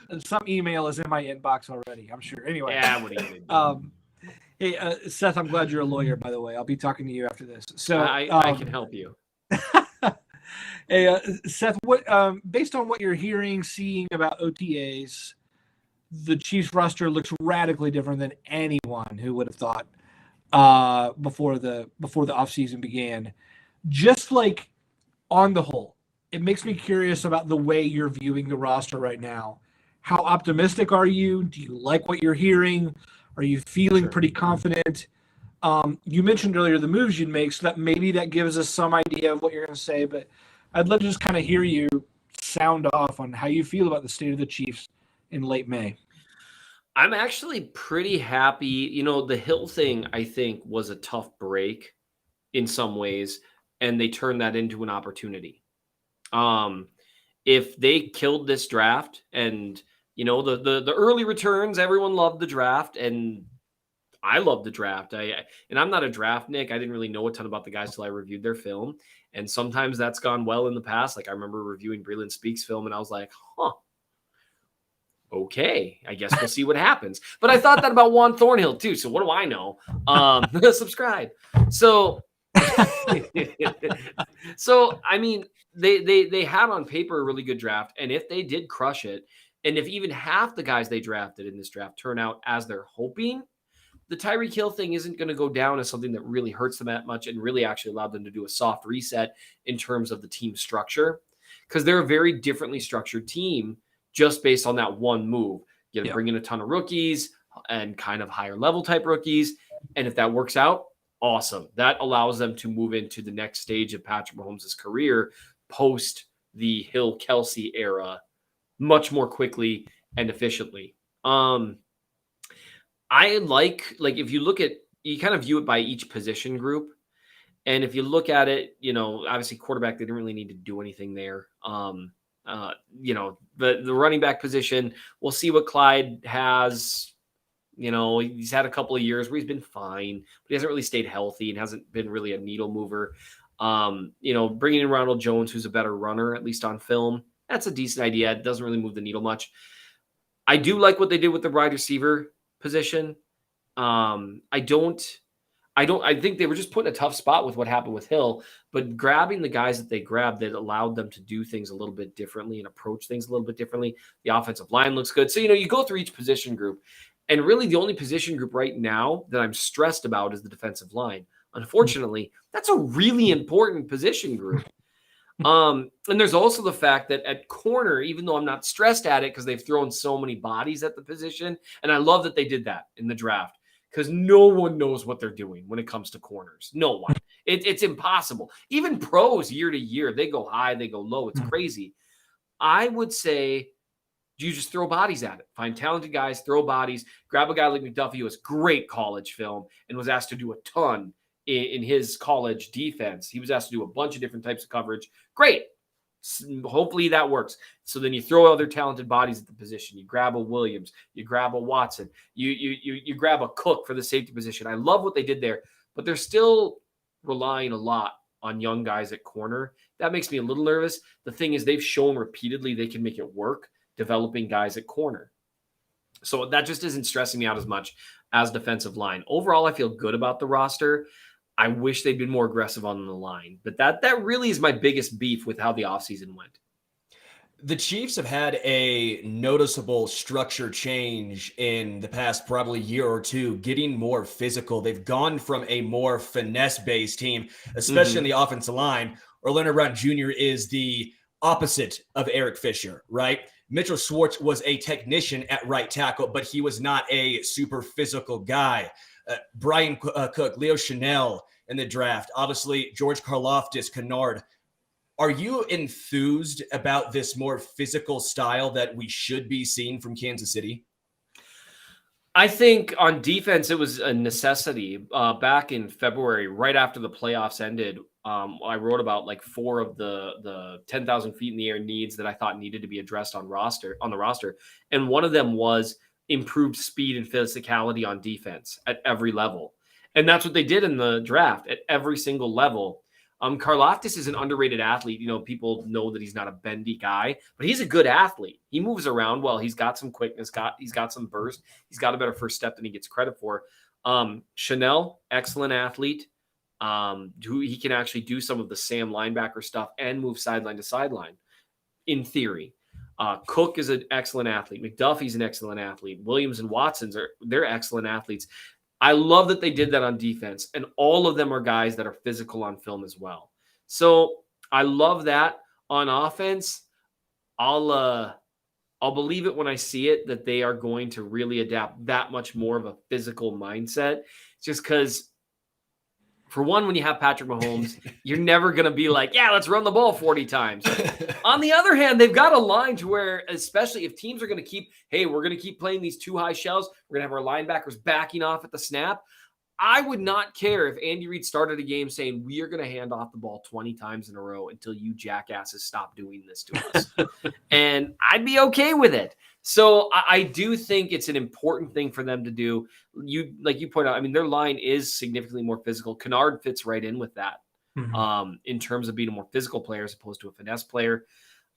email is in my inbox already. I'm sure. Anyway. Yeah, what are you gonna do? Hey, Seth, I'm glad you're a lawyer, by the way. I'll be talking to you after this. So I can help you. Hey, Seth, what based on what you're hearing, seeing about OTAs, the Chiefs roster looks radically different than anyone who would have thought before the offseason began. Just like on the whole, it makes me curious about the way you're viewing the roster right now. How optimistic are you? Do you like what you're hearing? Are you feeling pretty confident? You mentioned earlier the moves you'd make, so that maybe that gives us some idea of what you're going to say, but I'd love to just kind of hear you sound off on how you feel about the state of the Chiefs in late May. I'm actually pretty happy. You know, the Hill thing, I think, was a tough break in some ways, and they turned that into an opportunity. If they killed this draft and, you know, the early returns, everyone loved the draft, and I love the draft. And I'm not a draft Nick. I didn't really know a ton about the guys till I reviewed their film. And sometimes that's gone well in the past. Like I remember reviewing Breland Speaks' film and I was like, okay, I guess we'll see what happens. But I thought that about Juan Thornhill too. So what do I know? Subscribe. So, I mean, they had on paper a really good draft. And if they did crush it, and if even half the guys they drafted in this draft turn out as they're hoping, the Tyreek Hill thing isn't going to go down as something that really hurts them that much and really actually allowed them to do a soft reset in terms of the team structure, because they're a very differently structured team just based on that one move. You got to bring in a ton of rookies and kind of higher level type rookies. And if that works out, awesome. That allows them to move into the next stage of Patrick Mahomes' career post the Hill-Kelsey era much more quickly and efficiently. I like if you look at, you kind of view it by each position group. And if you look at it, you know, obviously quarterback, they didn't really need to do anything there. You know, the running back position, we'll see what Clyde has. You know, he's had a couple of years where he's been fine, but he hasn't really stayed healthy and hasn't been really a needle mover. You know, bringing in Ronald Jones, who's a better runner, at least on film, that's a decent idea. It doesn't really move the needle much. I do like what they did with the wide receiver position. I think they were just put in a tough spot with what happened with Hill, but grabbing the guys that they grabbed that allowed them to do things a little bit differently and approach things a little bit differently. The offensive line looks good. So, you know, you go through each position group, and really the only position group right now that I'm stressed about is the defensive line. Unfortunately, that's a really important position group. And there's also the fact that at corner, even though I'm not stressed at it because they've thrown so many bodies at the position, and I love that they did that in the draft, because no one knows what they're doing when it comes to corners. No one. It's impossible. Even pros year to year, they go high, they go low. It's crazy. I would say you just throw bodies at it. Find talented guys, throw bodies, grab a guy like McDuffie who has great college film and was asked to do a ton in his college defense. He was asked to do a bunch of different types of coverage. Great. Hopefully that works. So then you throw other talented bodies at the position. You grab a Williams, you grab a Watson, you grab a Cook for the safety position. I love what they did there, but they're still relying a lot on young guys at corner. That makes me a little nervous. The thing is, they've shown repeatedly they can make it work developing guys at corner. So that just isn't stressing me out as much as defensive line. Overall, I feel good about the roster. I wish they'd been more aggressive on the line, but that really is my biggest beef with how the offseason went. The Chiefs have had a noticeable structure change in the past probably year or two, getting more physical. They've gone from a more finesse-based team, especially in the offensive line. Orlando Brown Jr. is the opposite of Eric Fisher, right? Mitchell Schwartz was a technician at right tackle, but he was not a super physical guy. Brian Cook, Leo Chanel in the draft. Obviously, George Karlaftis, Kennard. Are you enthused about this more physical style that we should be seeing from Kansas City? I think on defense, it was a necessity. Back in February, right after the playoffs ended, I wrote about like 4 of the 10,000 feet in the air needs that I thought needed to be addressed on the roster, and one of them was improved speed and physicality on defense at every level, and that's what they did in the draft at every single level. Karlaftis is an underrated athlete. People know that he's not a bendy guy, but he's a good athlete. He moves around well. He's got some quickness. He's got some burst. He's got a better first step than he gets credit for. Chanel, excellent athlete. He can actually do some of the Sam linebacker stuff and move sideline to sideline, in theory. Cook is an excellent athlete. McDuffie's an excellent athlete. Williams and they're excellent athletes. I love that they did that on defense, and all of them are guys that are physical on film as well. So I love that. On offense, I'll believe it when I see it that they are going to really adapt that much more of a physical mindset, just because, for one, when you have Patrick Mahomes, you're never going to be like, yeah, let's run the ball 40 times. On the other hand, they've got a line to where, especially if teams are going to we're going to keep playing these 2 high shells. We're going to have our linebackers backing off at the snap. I would not care if Andy Reid started a game saying, we are going to hand off the ball 20 times in a row until you jackasses stop doing this to us. And I'd be okay with it. So I do think it's an important thing for them to do. Like you point out, I mean, their line is significantly more physical. Kennard fits right in with that, in terms of being a more physical player as opposed to a finesse player.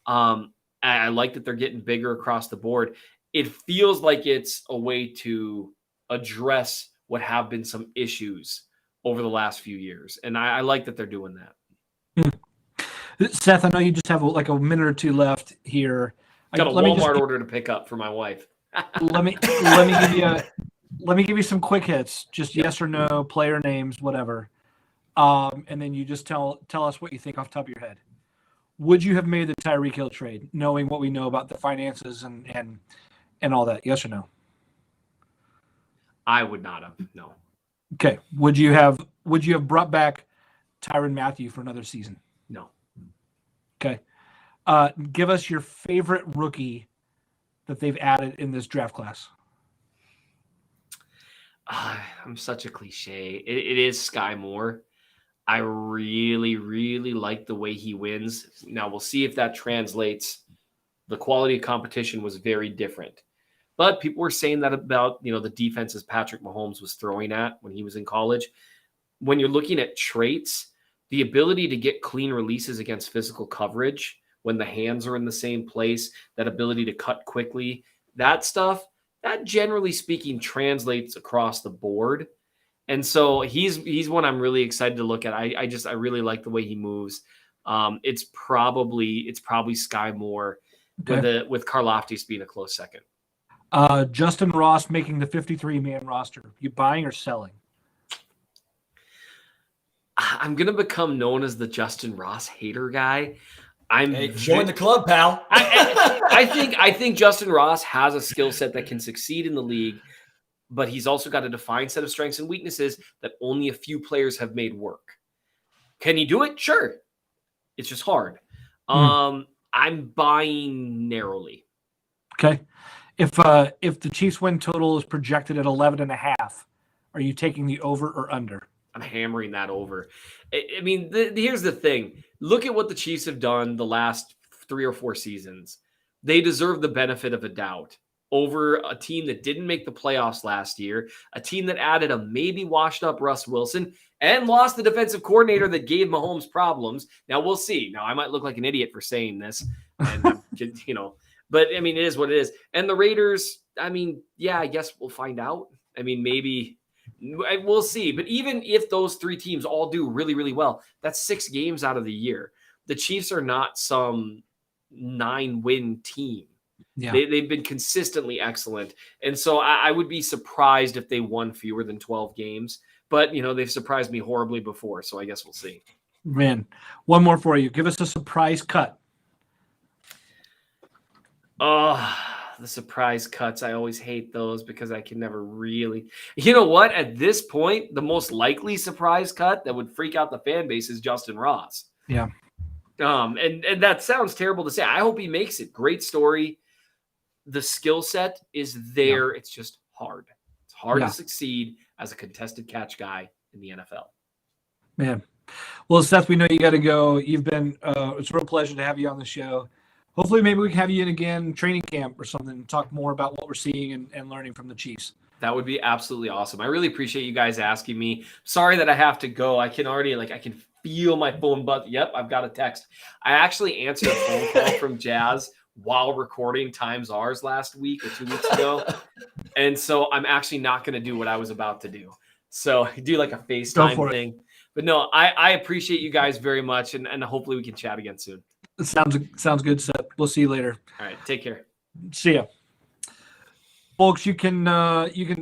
I like that they're getting bigger across the board. It feels like it's a way to address what have been some issues over the last few years. And I like that they're doing that. Seth, I know you just have like a minute or 2 left here. Got a Walmart order to pick up for my wife. let me give you some quick hits, just yes or no, player names, whatever. And then you just tell us what you think off the top of your head. Would you have made the Tyreek Hill trade, knowing what we know about the finances and all that? Yes or no? I would not have. No. Okay. Would you have brought back Tyrann Mathieu for another season? No. Okay. Give us your favorite rookie that they've added in this draft class. I'm such a cliche. It is Skye Moore. I really, really like the way he wins. Now we'll see if that translates. The quality of competition was very different. But people were saying that about, the defenses Patrick Mahomes was throwing at when he was in college. When you're looking at traits, the ability to get clean releases against physical coverage, when the hands are in the same place, that ability to cut quickly, that stuff, that generally speaking translates across the board. And so he's one I'm really excited to look at. I really like the way he moves. It's probably Skye Moore, with Karlaftis being a close second. Justin Ross making the 53-man roster. You buying or selling? I'm going to become known as the Justin Ross hater guy. Join the club, pal. I think Justin Ross has a skill set that can succeed in the league, but he's also got a defined set of strengths and weaknesses that only a few players have made work. Can he do it? Sure. It's just hard. I'm buying narrowly. Okay. If the Chiefs win total is projected at 11.5, are you taking the over or under? I'm hammering that over. I mean, here's the thing. Look at what the Chiefs have done the last 3 or 4 seasons. They deserve the benefit of a doubt over a team that didn't make the playoffs last year, a team that added a maybe washed up Russ Wilson and lost the defensive coordinator that gave Mahomes problems. Now we'll see. Now I might look like an idiot for saying this, and but I mean, it is what it is. And the Raiders, I mean, yeah, I guess we'll find out. I mean, maybe we'll see. But even if those 3 teams all do really, really well, that's 6 games out of the year. The Chiefs are not some 9-win team. Yeah. They've been consistently excellent. And so I would be surprised if they won fewer than 12 games. But, they've surprised me horribly before. So I guess we'll see. Man, one more for you. Give us a surprise cut. Oh, the surprise cuts. I always hate those because I can never really. You know what? At this point, the most likely surprise cut that would freak out the fan base is Justin Ross. Yeah. And that sounds terrible to say. I hope he makes it. Great story. The skill set is there. Yeah. It's just hard. hard to succeed as a contested catch guy in the NFL. Man. Well, Seth, we know you got to go. You've been, it's a real pleasure to have you on the show. Hopefully, maybe we can have you in again, training camp or something, and talk more about what we're seeing and learning from the Chiefs. That would be absolutely awesome. I really appreciate you guys asking me. Sorry that I have to go. I can already, I can feel my phone buzz. Yep, I've got a text. I actually answered a phone call from Jazz while recording Times Ours last week or 2 weeks ago. And so I'm actually not going to do what I was about to do. So I do like a FaceTime thing. But no, I appreciate you guys very much, and hopefully we can chat again soon. Sounds good, Seth. We'll see you later. All right, take care. See ya. Folks, you can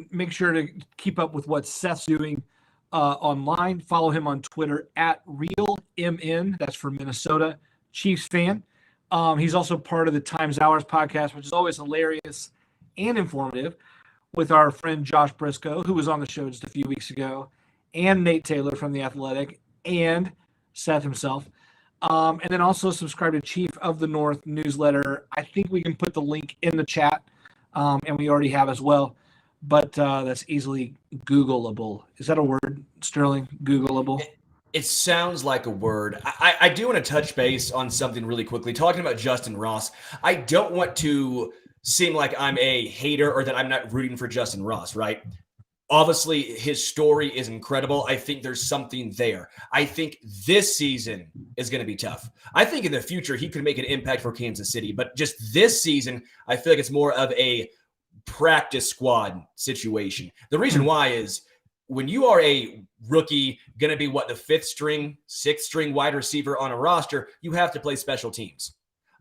make sure to keep up with what Seth's doing online. Follow him on Twitter @RealMN. That's for Minnesota Chiefs fan. He's also part of the Times Hours podcast, which is always hilarious and informative, with our friend Josh Briscoe, who was on the show just a few weeks ago, and Nate Taylor from The Athletic, and Seth himself. And then also subscribe to Chief of the North newsletter. I think we can put the link in the chat, and we already have as well. But that's easily Googleable. Is that a word, Sterling? Googleable? It sounds like a word. I do want to touch base on something really quickly. Talking about Justin Ross, I don't want to seem like I'm a hater or that I'm not rooting for Justin Ross, right? Obviously, his story is incredible. I think there's something there. I think this season is going to be tough. I think in the future, he could make an impact for Kansas City. But just this season, I feel like it's more of a practice squad situation. The reason why is when you are a rookie, going to be the fifth string, sixth string wide receiver on a roster, you have to play special teams.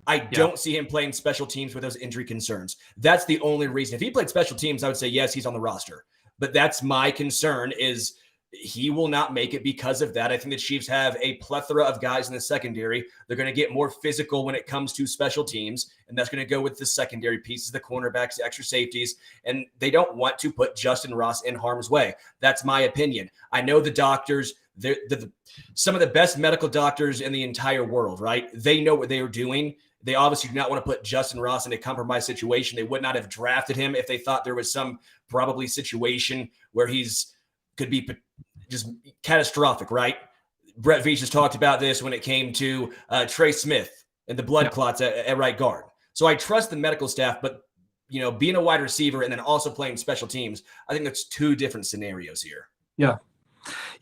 I don't see him playing special teams with those injury concerns. That's the only reason. If he played special teams, I would say, yes, he's on the roster. But that's my concern, is he will not make it because of that. I think the Chiefs have a plethora of guys in the secondary. They're going to get more physical when it comes to special teams, and that's going to go with the secondary pieces, the cornerbacks, the extra safeties, and they don't want to put Justin Ross in harm's way. That's my opinion. I know the doctors, some of the best medical doctors in the entire world, right? They know what they are doing. They obviously do not want to put Justin Ross in a compromised situation. They would not have drafted him if they thought there was some probably situation where could be just catastrophic, right? Brett Veach has talked about this when it came to Trey Smith and the blood clots at right guard. So I trust the medical staff, but being a wide receiver and then also playing special teams, I think that's two different scenarios here. Yeah.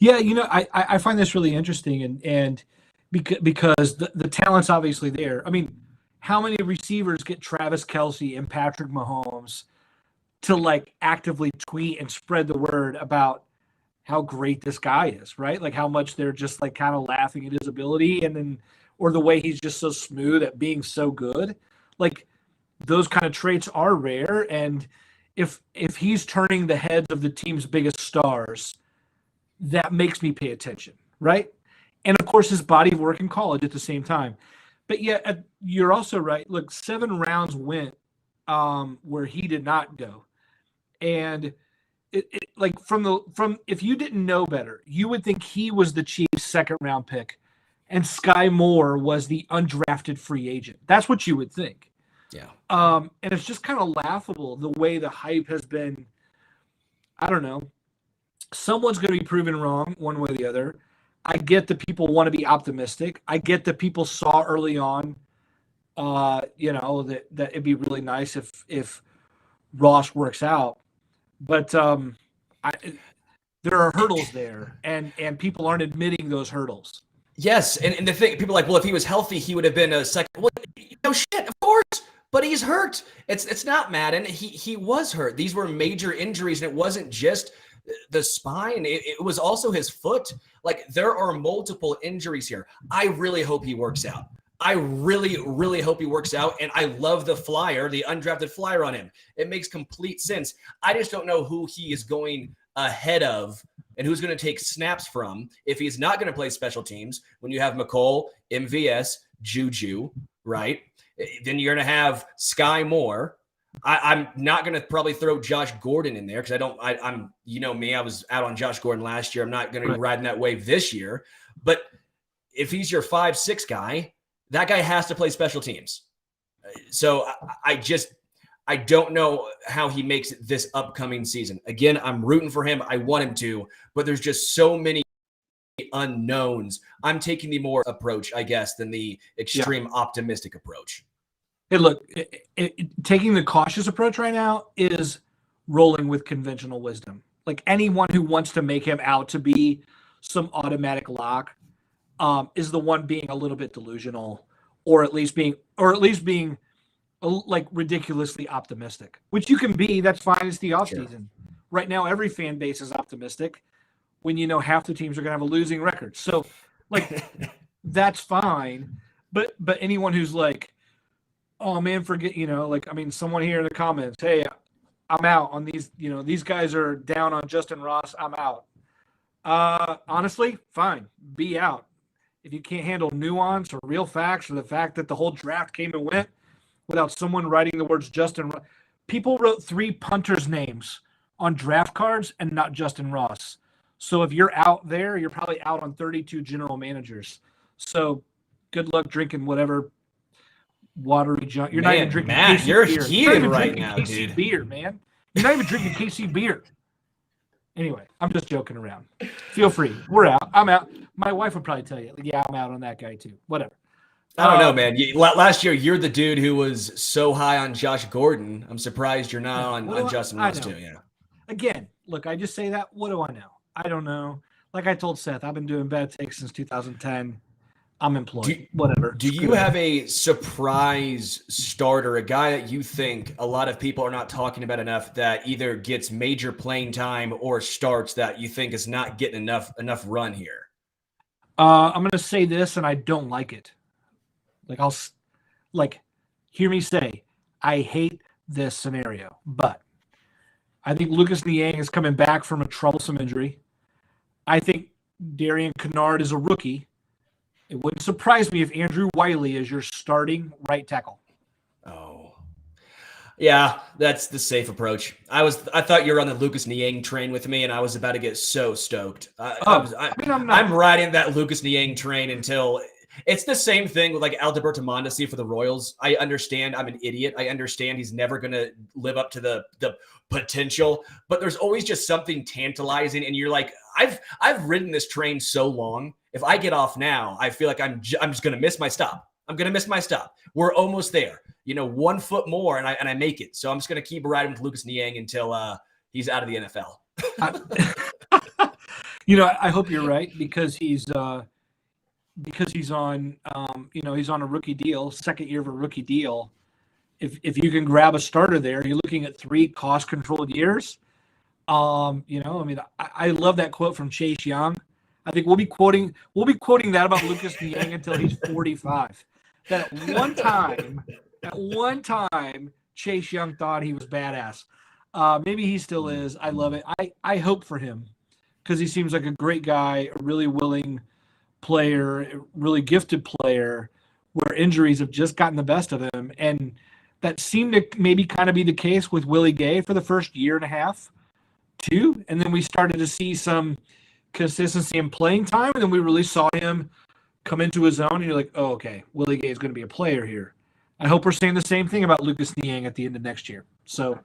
I find this really interesting, and because the talent's obviously there. I mean, how many receivers get Travis Kelce and Patrick Mahomes to actively tweet and spread the word about how great this guy is, right? Like how much they're just kind of laughing at his ability, and then, or the way he's just so smooth at being so good. Like those kind of traits are rare. And if he's turning the heads of the team's biggest stars, that makes me pay attention, right? And of course, his body of work in college at the same time. But yeah, you're also right. Look, 7 rounds went where he did not go, and from if you didn't know better, you would think he was the Chiefs' second round pick, and Skye Moore was the undrafted free agent. That's what you would think. Yeah. And it's just kind of laughable the way the hype has been. I don't know. Someone's going to be proven wrong one way or the other. I get that people want to be optimistic. I get that people saw early on, that it'd be really nice if Ross works out. But there are hurdles there, and people aren't admitting those hurdles. Yes, and the thing, people are like, well, if he was healthy, he would have been a second. Well, no shit, of course, but he's hurt. It's not Madden. He was hurt. These were major injuries, and it wasn't just the spine. It was also his foot. Like, there are multiple injuries here. I really hope he works out. I really, really hope he works out. And I love the flyer, the undrafted flyer on him. It makes complete sense. I just don't know who he is going ahead of and who's going to take snaps from if he's not going to play special teams. When you have McCole, MVS, Juju, right? Then you're going to have Skye Moore. I'm not going to probably throw Josh Gordon in there because I'm me, I was out on Josh Gordon last year. I'm not going to be riding that wave this year. But if he's your 5'6" guy, that guy has to play special teams. So I don't know how he makes it this upcoming season. Again, I'm rooting for him. I want him to, but there's just so many unknowns. I'm taking the more approach, I guess, than the extreme optimistic approach. Hey, look, taking the cautious approach right now is rolling with conventional wisdom. Like anyone who wants to make him out to be some automatic lock is the one being a little bit delusional, or at least being like ridiculously optimistic, which you can be. That's fine. It's the offseason. Sure. Right now, every fan base is optimistic when you know half the teams are going to have a losing record. So, like, that's fine. But anyone who's like, oh man, forget, someone here in the comments, hey, I'm out on these, these guys are down on Justin Ross, I'm out. Honestly, fine, be out. If you can't handle nuance or real facts, or the fact that the whole draft came and went without someone writing the words Justin Ross. People wrote 3 punters' names on draft cards and not Justin Ross. So if you're out there, you're probably out on 32 general managers. So good luck drinking whatever watery junk. You're not even drinking Matt, KC you're beer. heated right now, KC dude. Beer, man. You're not even drinking KC beer. Anyway, I'm just joking around. Feel free. We're out. I'm out. My wife would probably tell you, yeah, I'm out on that guy too. Whatever. I don't know, man. Last year, you're the dude who was so high on Josh Gordon. I'm surprised you're not on Justin Ross too. Yeah. Again, look, I just say that. What do I know? I don't know. Like I told Seth, I've been doing bad takes since 2010. I'm employed. Whatever. Do you have a surprise starter, a guy that you think a lot of people are not talking about enough, that either gets major playing time or starts that you think is not getting enough run here? I'm going to say this, and I don't like it. Hear me say, I hate this scenario, but I think Lucas Niang is coming back from a troublesome injury. I think Darian Kennard is a rookie. It wouldn't surprise me if Andrew Wiley is your starting right tackle. Oh, yeah, that's the safe approach. I thought you were on the Lucas Niang train with me, and I was about to get so stoked. I'm riding that Lucas Niang train until it's the same thing with like Alberto Mondesi for the Royals. I understand I'm an idiot. I understand he's never going to live up to the potential, but there's always just something tantalizing, and you're like, I've ridden this train so long. If I get off now, I feel like I'm just going to miss my stop. I'm going to miss my stop. We're almost there. 1 foot more, and I make it. So I'm just going to keep riding with Lucas Niang until he's out of the NFL. I hope you're right, because he's on he's on a rookie deal, second year of a rookie deal. If you can grab a starter there, you're looking at 3 cost-controlled years. I love that quote from Chase Young. I think we'll be quoting that about Lucas Niang until he's 45. That at one time, Chase Young thought he was badass. Maybe he still is. I love it. I hope for him, because he seems like a great guy, a really willing player, a really gifted player, where injuries have just gotten the best of him. And that seemed to maybe kind of be the case with Willie Gay for the first year and a half, too. And then we started to see some consistency in playing time, and then we really saw him come into his own, and you're like, oh, okay, Willie Gay is going to be a player here. I hope we're saying the same thing about Lucas Niang at the end of next year. So,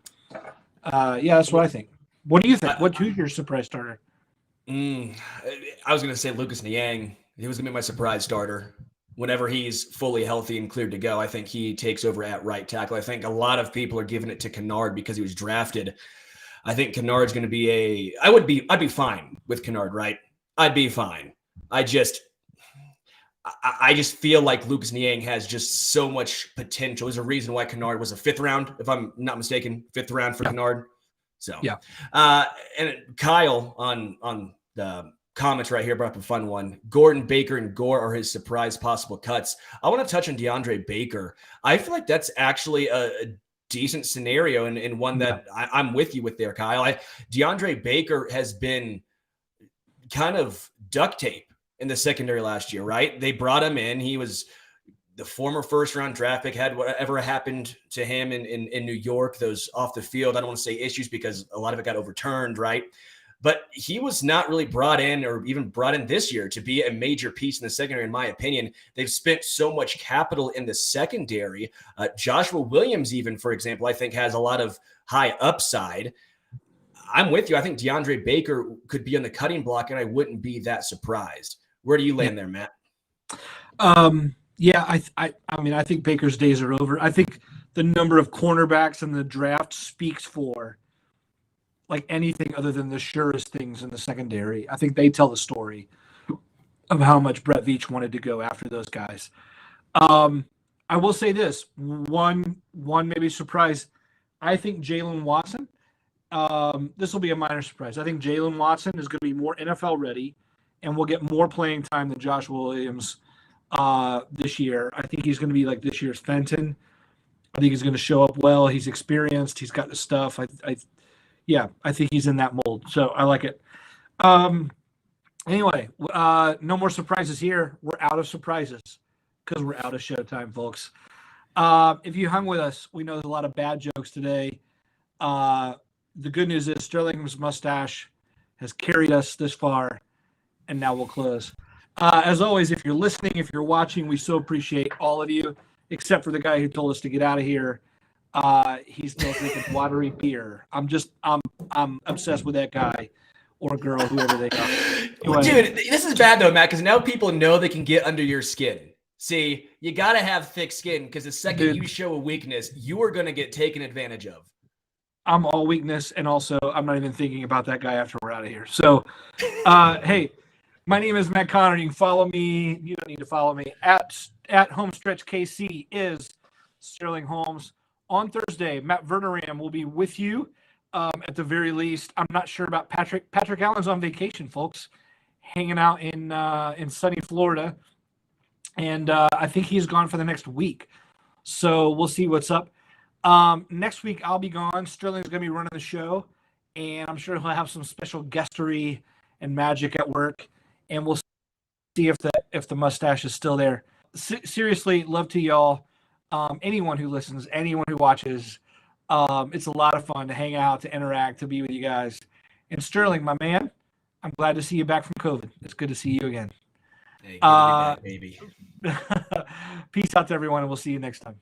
that's what I think. What do you think? Who's your surprise starter? I was going to say Lucas Niang. He was going to be my surprise starter. Whenever he's fully healthy and cleared to go, I think he takes over at right tackle. I think a lot of people are giving it to Kennard because he was drafted. I think Kennard's going to be I'd be fine with Kennard, right? I'd be fine. I just feel like Lucas Niang has just so much potential. There's a reason why Kennard was a 5th round, if I'm not mistaken, 5th round for Kennard. So, yeah. And Kyle on the comments right here brought up a fun one. Gordon, Baker, and Gore are his surprise possible cuts. I want to touch on DeAndre Baker. I feel like that's actually a decent scenario, and one that I'm with you with there, Kyle. DeAndre Baker has been kind of duct tape in the secondary last year, right? They brought him in. He was the former first-round draft pick, had whatever happened to him in New York, those off the field, I don't want to say issues because a lot of it got overturned, right? but he was not really brought in or even brought in this year to be a major piece in the secondary, in my opinion. They've spent so much capital in the secondary. Joshua Williams, even, for example, I think has a lot of high upside. I'm with you. I think DeAndre Baker could be on the cutting block, and I wouldn't be that surprised. Where do you land there, Matt? Yeah, I mean, I think Baker's days are over. I think the number of cornerbacks in the draft speaks for like anything other than the surest things in the secondary. I think they tell the story of how much Brett Veach wanted to go after those guys. I will say this, one maybe surprise. I think Jalen Watson, this will be a minor surprise. I think Jalen Watson is going to be more NFL ready and will get more playing time than Joshua Williams this year. I think he's going to be like this year's Fenton. I think he's going to show up well. He's experienced. He's got the stuff. I think he's in that mold. So I like it. Anyway, no more surprises here. We're out of surprises because we're out of showtime, folks. If you hung with us, we know there's a lot of bad jokes today. The good news is Sterling's mustache has carried us this far, and now we'll close. As always, if you're listening, if you're watching, we so appreciate all of you, except for the guy who told us to get out of here. He's still drinking watery beer. I'm obsessed with that guy or girl, whoever they are. Anyway. Dude, this is bad though, Matt, because now people know they can get under your skin. See, you got to have thick skin because the second you show a weakness, you are going to get taken advantage of. I'm all weakness, and also I'm not even thinking about that guy after we're out of here. So, hey, my name is Matt Connor. You can follow me. You don't need to follow me. At Homestretch KC is Sterling Holmes. On Thursday, Matt Verderam will be with you at the very least. I'm not sure about Patrick. Patrick Allen's on vacation, folks, hanging out in sunny Florida. And I think he's gone for the next week. So we'll see what's up. Next week, I'll be gone. Sterling's going to be running the show. And I'm sure he'll have some special guestery and magic at work. And we'll see if the mustache is still there. Seriously, love to y'all. Anyone who listens, anyone who watches, it's a lot of fun to hang out, to interact, to be with you guys. And Sterling, my man, I'm glad to see you back from COVID. It's good to see you again. Hey, good to be back, baby. Peace out to everyone, and we'll see you next time.